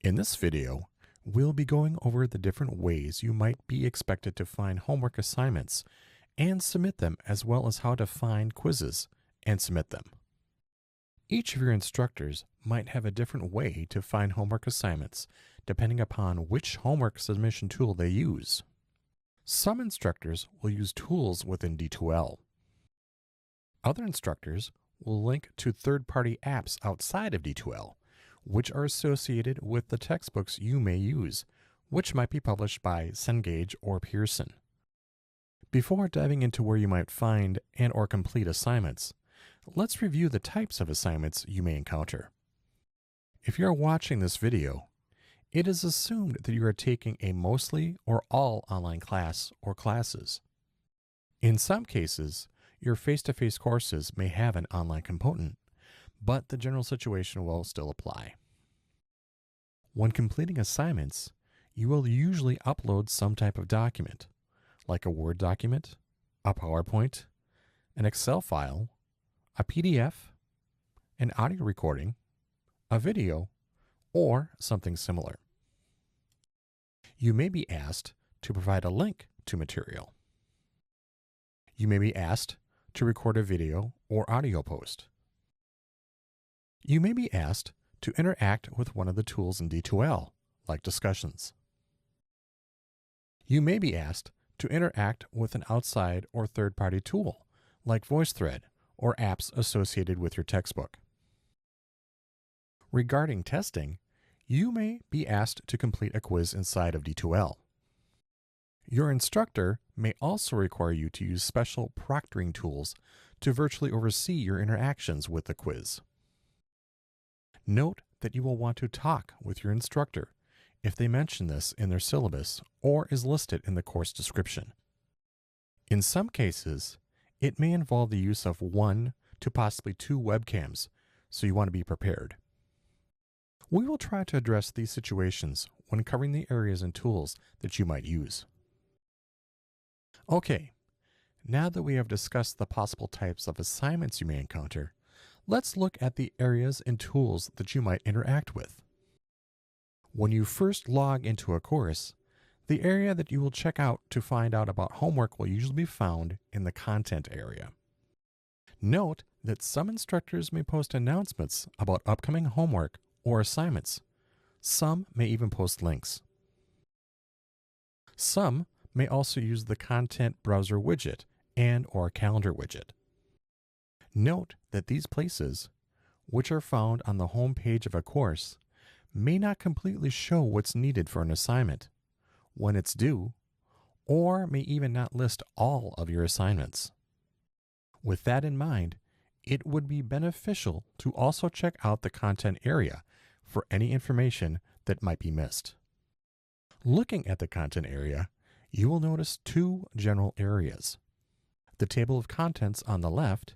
In this video, we'll be going over the different ways you might be expected to find homework assignments and submit them, as well as how to find quizzes and submit them. Each of your instructors might have a different way to find homework assignments depending upon which homework submission tool they use. Some instructors will use tools within D2L. Other instructors will link to third-party apps outside of D2L, which are associated with the textbooks you may use, which might be published by Cengage or Pearson. Before diving into where you might find and or complete assignments, let's review the types of assignments you may encounter. If you are watching this video, it is assumed that you are taking a mostly or all online class or classes. In some cases, your face-to-face courses may have an online component, but the general situation will still apply. When completing assignments, you will usually upload some type of document, like a Word document, a PowerPoint, an Excel file, a PDF, an audio recording, a video, or something similar. You may be asked to provide a link to material. You may be asked to record a video or audio post. You may be asked to interact with one of the tools in D2L, like discussions. You may be asked to interact with an outside or third-party tool, like VoiceThread or apps associated with your textbook. Regarding testing, you may be asked to complete a quiz inside of D2L. Your instructor may also require you to use special proctoring tools to virtually oversee your interactions with the quiz. Note that you will want to talk with your instructor if they mention this in their syllabus or is listed in the course description. In some cases, it may involve the use of 1 to possibly 2 webcams, so you want to be prepared. We will try to address these situations when covering the areas and tools that you might use. Okay, now that we have discussed the possible types of assignments you may encounter, let's look at the areas and tools that you might interact with. When you first log into a course, the area that you will check out to find out about homework will usually be found in the content area. Note that some instructors may post announcements about upcoming homework or assignments. Some may even post links. Some may also use the content browser widget and or calendar widget. Note that these places, which are found on the home page of a course, may not completely show what's needed for an assignment, when it's due, or may even not list all of your assignments. With that in mind, it would be beneficial to also check out the content area for any information that might be missed. Looking at the content area, you will notice 2 general areas: the table of contents on the left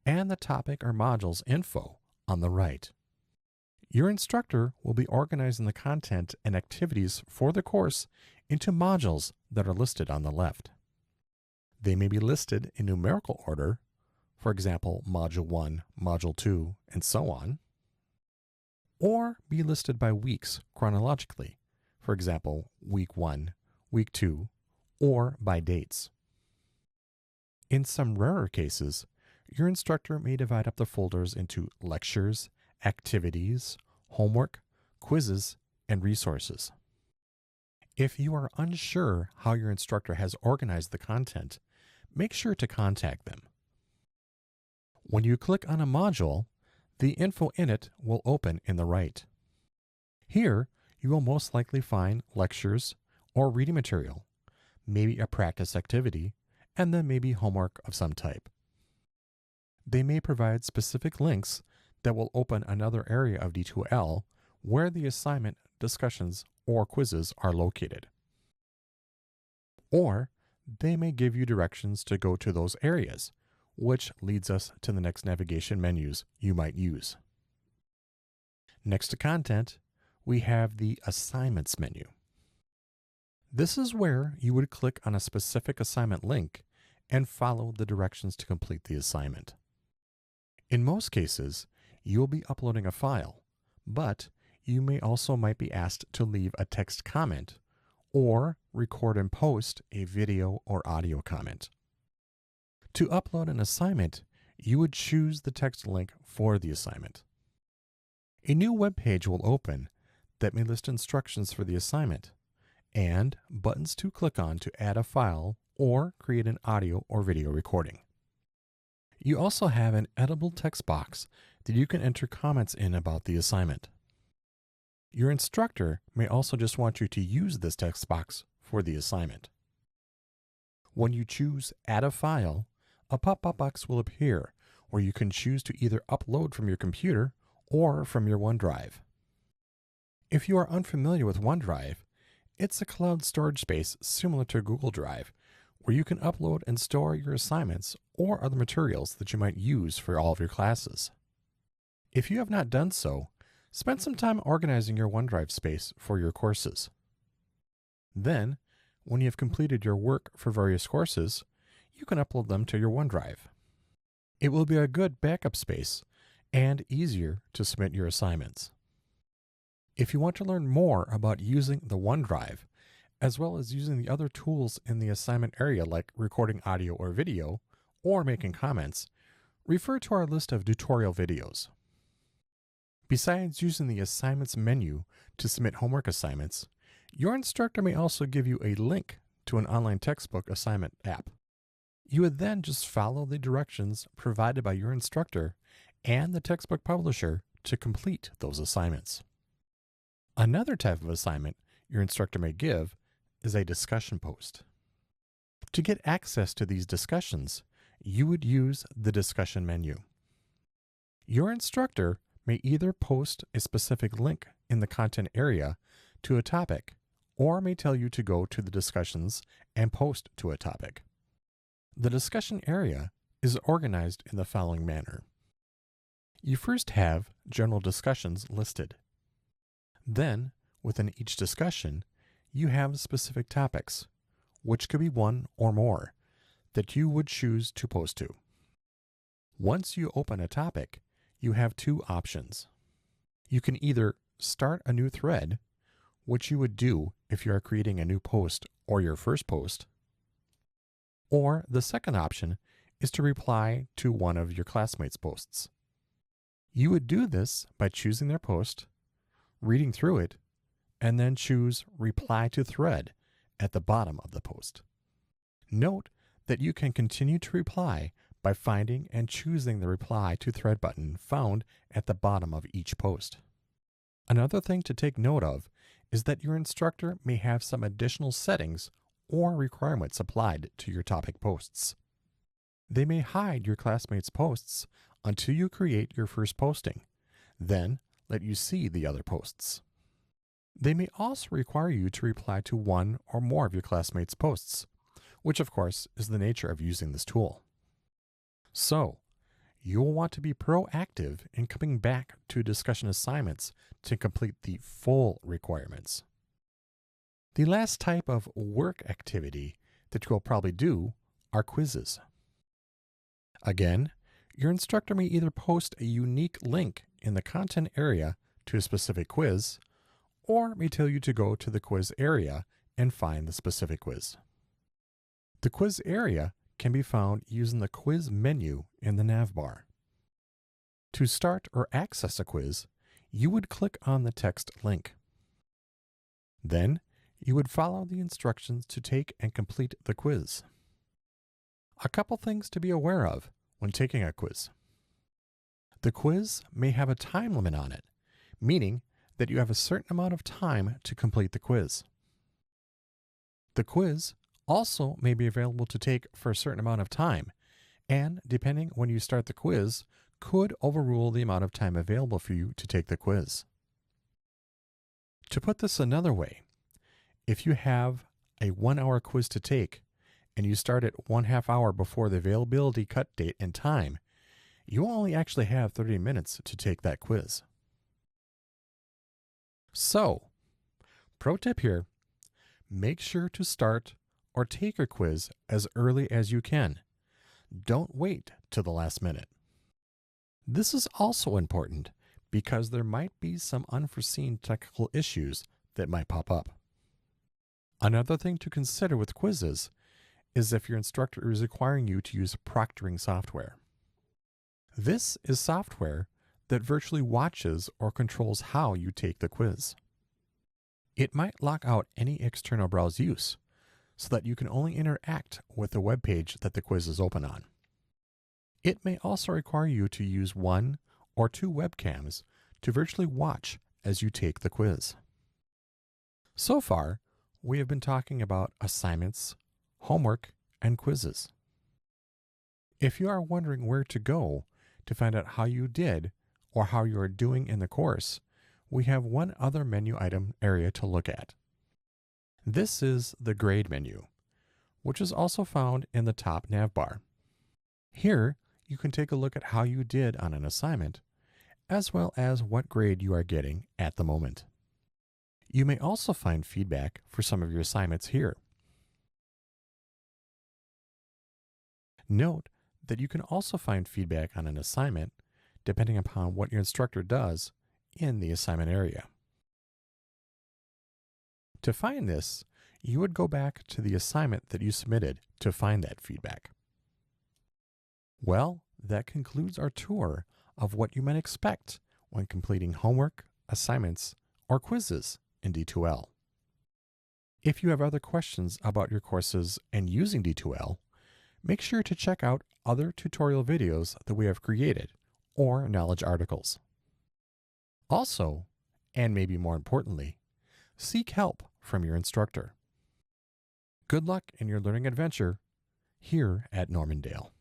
and the topic or modules info on the right. Your instructor will be organizing the content and activities for the course into modules that are listed on the left. They may be listed in numerical order, for example, Module 1, Module 2, and so on, or be listed by weeks chronologically, for example, Week 1, Week 2, or by dates. In some rarer cases, your instructor may divide up the folders into lectures, activities, homework, quizzes, and resources. If you are unsure how your instructor has organized the content, make sure to contact them. When you click on a module, the info in it will open in the right. Here, you will most likely find lectures or reading material, maybe a practice activity, and then maybe homework of some type. They may provide specific links that will open another area of D2L where the assignment, discussions, or quizzes are located. Or they may give you directions to go to those areas, which leads us to the next navigation menus you might use. Next to content, we have the assignments menu. This is where you would click on a specific assignment link and follow the directions to complete the assignment. In most cases, you will be uploading a file, but you might be asked to leave a text comment or record and post a video or audio comment. To upload an assignment, you would choose the text link for the assignment. A new web page will open that may list instructions for the assignment and buttons to click on to add a file or create an audio or video recording. You also have an editable text box that you can enter comments in about the assignment. Your instructor may also just want you to use this text box for the assignment. When you choose Add a File, a pop-up box will appear where you can choose to either upload from your computer or from your OneDrive. If you are unfamiliar with OneDrive, it's a cloud storage space similar to Google Drive, where you can upload and store your assignments or other materials that you might use for all of your classes. If you have not done so, spend some time organizing your OneDrive space for your courses. Then, when you have completed your work for various courses, you can upload them to your OneDrive. It will be a good backup space and easier to submit your assignments. If you want to learn more about using the OneDrive, as well as using the other tools in the assignment area like recording audio or video, or making comments, refer to our list of tutorial videos. Besides using the assignments menu to submit homework assignments, your instructor may also give you a link to an online textbook assignment app. You would then just follow the directions provided by your instructor and the textbook publisher to complete those assignments. Another type of assignment your instructor may give is a discussion post. To get access to these discussions, you would use the discussion menu. Your instructor may either post a specific link in the content area to a topic, or may tell you to go to the discussions and post to a topic. The discussion area is organized in the following manner. You first have general discussions listed. Then, within each discussion, you have specific topics, which could be one or more, that you would choose to post to. Once you open a topic, you have two options. You can either start a new thread, which you would do if you are creating a new post or your first post, or the second option is to reply to one of your classmates' posts. You would do this by choosing their post, reading through it, and then choose Reply to Thread at the bottom of the post. Note that you can continue to reply by finding and choosing the Reply to Thread button found at the bottom of each post. Another thing to take note of is that your instructor may have some additional settings or requirements applied to your topic posts. They may hide your classmates' posts until you create your first posting, then let you see the other posts. They may also require you to reply to one or more of your classmates' posts, which of course is the nature of using this tool. So, you will want to be proactive in coming back to discussion assignments to complete the full requirements. The last type of work activity that you will probably do are quizzes. Again, your instructor may either post a unique link in the content area to a specific quiz, or may tell you to go to the quiz area and find the specific quiz. The quiz area can be found using the quiz menu in the nav bar. To start or access a quiz, you would click on the text link. Then, you would follow the instructions to take and complete the quiz. A couple things to be aware of when taking a quiz. The quiz may have a time limit on it, meaning that you have a certain amount of time to complete the quiz. The quiz also may be available to take for a certain amount of time, and depending when you start the quiz, could overrule the amount of time available for you to take the quiz. To put this another way, if you have a 1-hour quiz to take and you start it 1/2 hour before the availability cut date and time, you only actually have 30 minutes to take that quiz. So, pro tip here, make sure to start or take your quiz as early as you can. Don't wait till the last minute. This is also important because there might be some unforeseen technical issues that might pop up. Another thing to consider with quizzes is if your instructor is requiring you to use proctoring software. This is software that virtually watches or controls how you take the quiz. It might lock out any external browse use so that you can only interact with the web page that the quiz is open on. It may also require you to use 1 or 2 webcams to virtually watch as you take the quiz. So far, we have been talking about assignments, homework, and quizzes. If you are wondering where to go to find out how you did or how you are doing in the course, we have one other menu item area to look at. This is the grade menu, which is also found in the top nav bar. Here, you can take a look at how you did on an assignment, as well as what grade you are getting at the moment. You may also find feedback for some of your assignments here. Note that you can also find feedback on an assignment depending upon what your instructor does in the assignment area. To find this, you would go back to the assignment that you submitted to find that feedback. Well, that concludes our tour of what you might expect when completing homework, assignments, or quizzes in D2L. If you have other questions about your courses and using D2L, make sure to check out other tutorial videos that we have created or knowledge articles. Also, and maybe more importantly, seek help from your instructor. Good luck in your learning adventure here at Normandale.